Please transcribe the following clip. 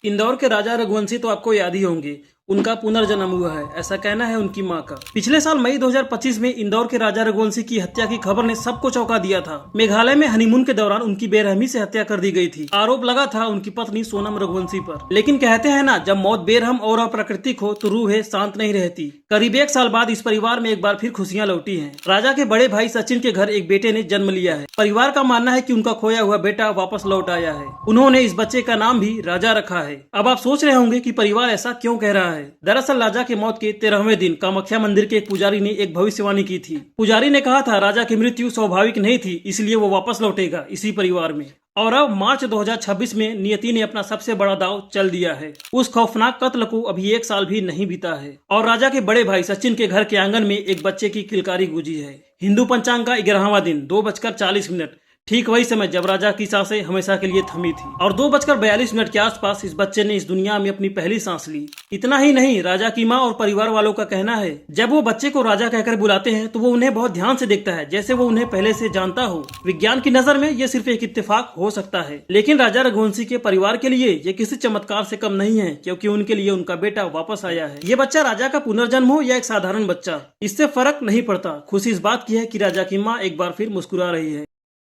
इंदौर के राजा रघुवंशी तो आपको याद ही होंगे। उनका पुनर्जन्म हुआ है, ऐसा कहना है उनकी मां का। पिछले साल मई 2025 में इंदौर के राजा रघुवंशी की हत्या की खबर ने सबको चौंका दिया था। मेघालय में हनीमून के दौरान उनकी बेरहमी से हत्या कर दी गई थी। आरोप लगा था उनकी पत्नी सोनम रघुवंशी पर। लेकिन कहते हैं ना, जब मौत बेरहम और अप्राकृतिक हो तो रूह शांत नहीं रहती। करीब 1 साल बाद इस परिवार में एक बार फिर खुशियां लौटी हैं। राजा के बड़े भाई सचिन के घर एक बेटे ने जन्म लिया है। परिवार का मानना है कि उनका खोया हुआ बेटा वापस लौट आया है। उन्होंने इस बच्चे का नाम भी राजा रखा है। अब आप सोच रहे होंगे कि परिवार ऐसा क्यों कह रहा है। दरअसल राजा के मौत के 13वें दिन कामाख्या मंदिर के एक पुजारी ने एक भविष्यवाणी की थी। पुजारी ने कहा था राजा की मृत्यु स्वाभाविक नहीं थी, इसलिए वो वापस लौटेगा इसी परिवार में। और अब मार्च 2026 में नियति ने अपना सबसे बड़ा दाव चल दिया है। उस खौफनाक कत्ल को अभी 1 साल भी नहीं बीता है और राजा के बड़े भाई सचिन के घर के आंगन में एक बच्चे की किलकारी गूंजी है। हिंदू पंचांग का 11वां दिन 2:40, ठीक वही समय जब राजा की सांसें हमेशा के लिए थमी थी। और 2:42 के आसपास इस बच्चे ने इस दुनिया में अपनी पहली सांस ली। इतना ही नहीं, राजा की माँ और परिवार वालों का कहना है जब वो बच्चे को राजा कहकर बुलाते हैं तो वो उन्हें बहुत ध्यान से देखता है, जैसे वो उन्हें पहले से जानता हो। विज्ञान की नजर में ये सिर्फ एक इत्तेफाक हो सकता है, लेकिन राजा रघुवंशी के परिवार के लिए ये किसी चमत्कार से कम नहीं है, क्योंकि उनके लिए उनका बेटा वापस आया है। ये बच्चा राजा का पुनर्जन्म हो या एक साधारण बच्चा, इससे फर्क नहीं पड़ता। खुशी इस बात की है कि राजा की माँ एक बार फिर मुस्कुरा रही है।